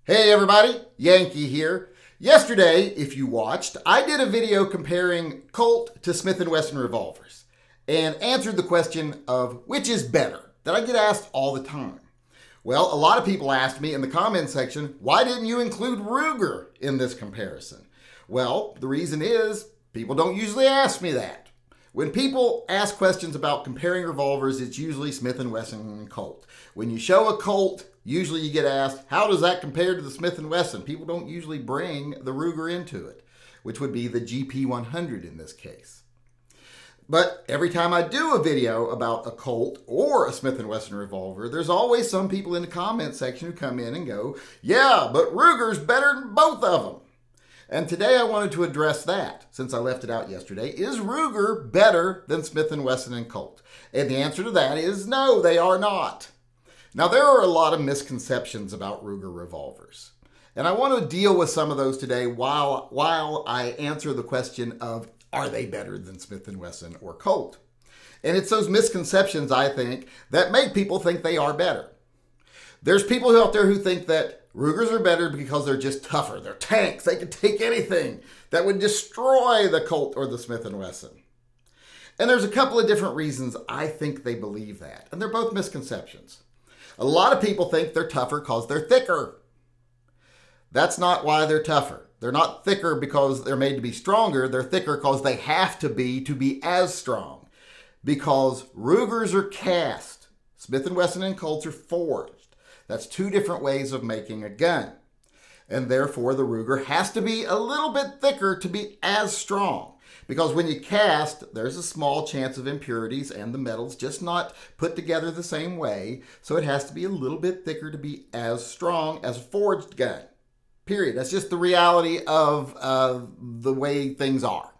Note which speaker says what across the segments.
Speaker 1: Hey everybody, Yankee here. Yesterday, if you watched, I did a video comparing Colt to Smith Wesson revolvers and answered the question of which is better that I get asked all the time. Well, a lot of people asked me in the comment section, why didn't you include Ruger in this comparison? Well, the reason is people don't usually ask me that. When people ask questions about comparing revolvers, it's usually Smith & Wesson and Colt. When you show a Colt, usually you get asked, how does that compare to the Smith & Wesson? People don't usually bring the Ruger into it, which would be the GP100 in this case. But every time I do a video about a Colt or a Smith & Wesson revolver, there's always some people in the comment section who come in and go, yeah, but Ruger's better than both of them. And today I wanted to address that, since I left it out yesterday. Is Ruger better than Smith & Wesson and Colt? And the answer to that is no, they are not. Now, there are a lot of misconceptions about Ruger revolvers. And I want to deal with some of those today while I answer the question of, are they better than Smith & Wesson or Colt? And it's those misconceptions, I think, that make people think they are better. There's people out there who think that Rugers are better because they're just tougher. They're tanks. They can take anything that would destroy the Colt or the Smith & Wesson. And there's a couple of different reasons I think they believe that. And they're both misconceptions. A lot of people think they're tougher because they're thicker. That's not why they're tougher. They're not thicker because they're made to be stronger. They're thicker because they have to be as strong. Because Rugers are cast. Smith & Wesson and Colts are forged. That's two different ways of making a gun. And therefore, the Ruger has to be a little bit thicker to be as strong. Because when you cast, there's a small chance of impurities and the metal's just not put together the same way. So it has to be a little bit thicker to be as strong as a forged gun. Period. That's just the reality of the way things are.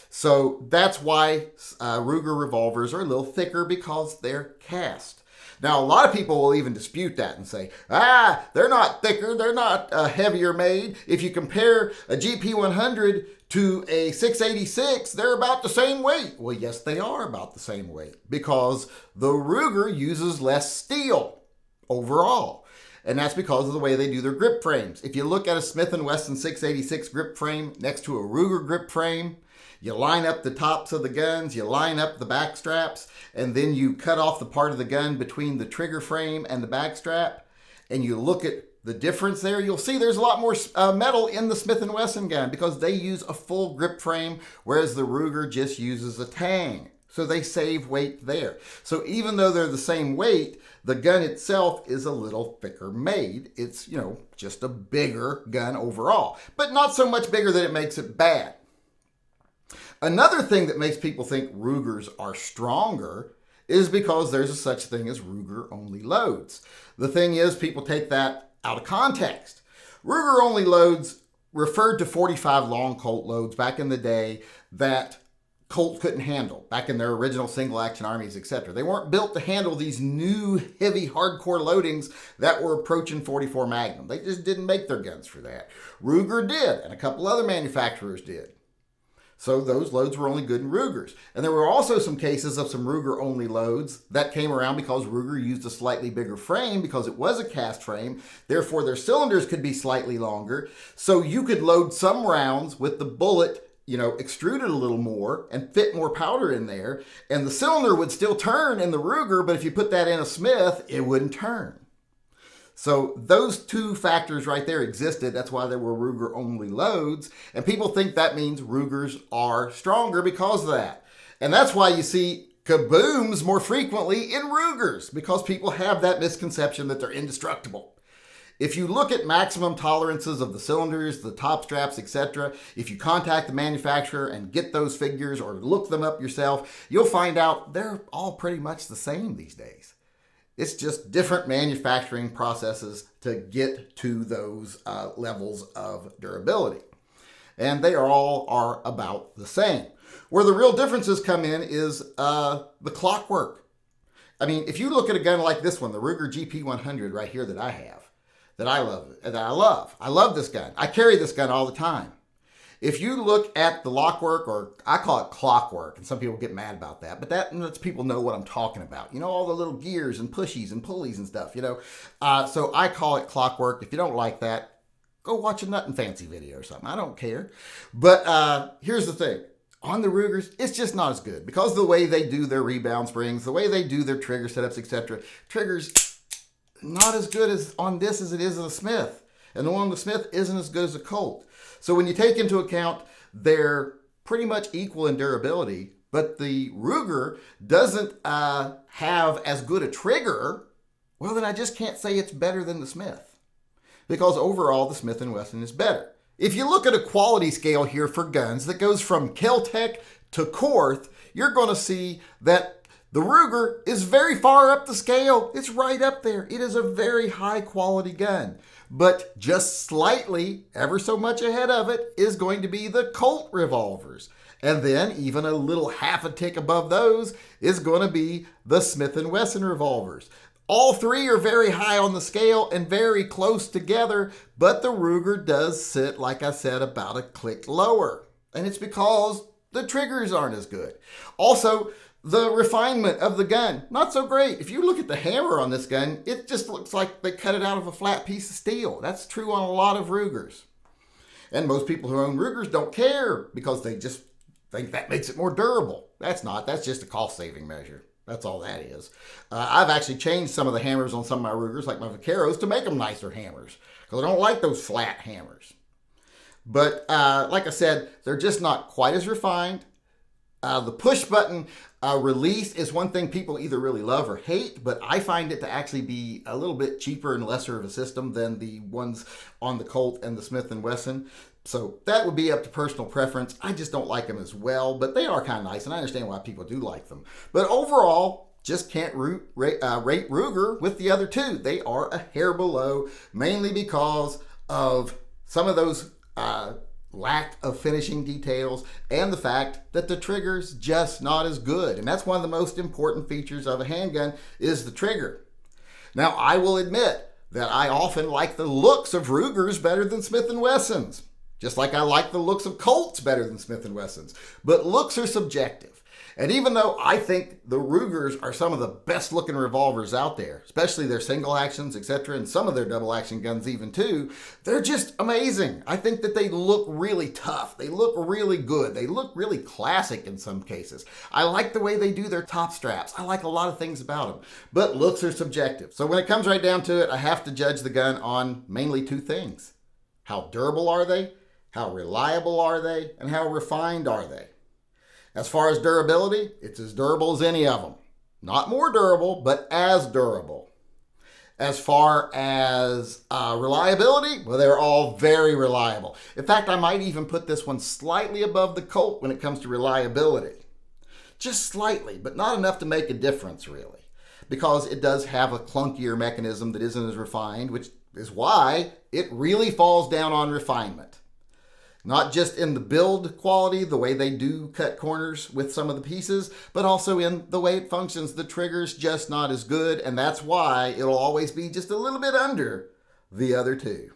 Speaker 1: So that's why Ruger revolvers are a little thicker, because they're cast. Now, a lot of people will even dispute that and say, they're not thicker, they're not heavier made. If you compare a GP100 to a 686, they're about the same weight. Well, yes, they are about the same weight, because the Ruger uses less steel overall. And that's because of the way they do their grip frames. If you look at a Smith & Wesson 686 grip frame next to a Ruger grip frame, you line up the tops of the guns, you line up the back straps, and then you cut off the part of the gun between the trigger frame and the back strap, and you look at the difference there, you'll see there's a lot more metal in the Smith & Wesson gun because they use a full grip frame, whereas the Ruger just uses a tang. So they save weight there. So even though they're the same weight, the gun itself is a little thicker made. It's, just a bigger gun overall, but not so much bigger that it makes it bad. Another thing that makes people think Rugers are stronger is because there's a such thing as Ruger-only loads. The thing is, people take that out of context. Ruger-only loads referred to 45 long Colt loads back in the day that Colt couldn't handle, back in their original single-action armies, etc. They weren't built to handle these new, heavy, hardcore loadings that were approaching 44 Magnum. They just didn't make their guns for that. Ruger did, and a couple other manufacturers did. So those loads were only good in Rugers. And there were also some cases of some Ruger-only loads that came around because Ruger used a slightly bigger frame because it was a cast frame. Therefore, their cylinders could be slightly longer. So you could load some rounds with the bullet, extruded a little more and fit more powder in there. And the cylinder would still turn in the Ruger, but if you put that in a Smith, it wouldn't turn. So those two factors right there existed. That's why there were Ruger-only loads. And people think that means Rugers are stronger because of that. And that's why you see kabooms more frequently in Rugers, because people have that misconception that they're indestructible. If you look at maximum tolerances of the cylinders, the top straps, etc., if you contact the manufacturer and get those figures or look them up yourself, you'll find out they're all pretty much the same these days. It's just different manufacturing processes to get to those levels of durability. And they all are about the same. Where the real differences come in is the clockwork. I mean, if you look at a gun like this one, the Ruger GP100 right here that I have, that I love. I love this gun. I carry this gun all the time. If you look at the Lockwork, or I call it Clockwork, and some people get mad about that, but that lets people know what I'm talking about. You know, all the little gears and pushies and pulleys and stuff, you know. So I call it Clockwork. If you don't like that, go watch a Nut and Fancy video or something. I don't care. But here's the thing. On the Rugers, it's just not as good because of the way they do their rebound springs, the way they do their trigger setups, etc. Triggers not as good as on this as it is on the Smith. And the one on the Smith isn't as good as the Colt. So when you take into account they're pretty much equal in durability, but the Ruger doesn't have as good a trigger, well, then I just can't say it's better than the Smith. Because overall, the Smith & Wesson is better. If you look at a quality scale here for guns that goes from Kel-Tec to Korth, you're going to see that the Ruger is very far up the scale. It's right up there. It is a very high quality gun. But just slightly, ever so much ahead of it, is going to be the Colt revolvers. And then even a little half a tick above those is going to be the Smith & Wesson revolvers. All three are very high on the scale and very close together, but the Ruger does sit, like I said, about a click lower. And it's because the triggers aren't as good. Also, the refinement of the gun, not so great. If you look at the hammer on this gun, it just looks like they cut it out of a flat piece of steel. That's true on a lot of Rugers. And most people who own Rugers don't care because they just think that makes it more durable. That's not. That's just a cost-saving measure. That's all that is. I've actually changed some of the hammers on some of my Rugers, like my Vaqueros, to make them nicer hammers because I don't like those flat hammers. But like I said, they're just not quite as refined. The push button release is one thing people either really love or hate, but I find it to actually be a little bit cheaper and lesser of a system than the ones on the Colt and the Smith & Wesson. So that would be up to personal preference. I just don't like them as well, but they are kind of nice, and I understand why people do like them. But overall, just can't rate Ruger with the other two. They are a hair below, mainly because of some of those lack of finishing details and the fact that the trigger's just not as good. And that's one of the most important features of a handgun is the trigger. Now, I will admit that I often like the looks of Rugers better than Smith & Wessons, just like I like the looks of Colts better than Smith & Wessons. But looks are subjective. And even though I think the Rugers are some of the best looking revolvers out there, especially their single actions, etc., and some of their double action guns even too, they're just amazing. I think that they look really tough. They look really good. They look really classic in some cases. I like the way they do their top straps. I like a lot of things about them. But looks are subjective. So when it comes right down to it, I have to judge the gun on mainly two things. How durable are they? How reliable are they? And how refined are they? As far as durability, it's as durable as any of them. Not more durable, but as durable. As far as reliability, well, they're all very reliable. In fact, I might even put this one slightly above the Colt when it comes to reliability. Just slightly, but not enough to make a difference, really. Because it does have a clunkier mechanism that isn't as refined, which is why it really falls down on refinement. Not just in the build quality, the way they do cut corners with some of the pieces, but also in the way it functions. The trigger's just not as good, and that's why it'll always be just a little bit under the other two.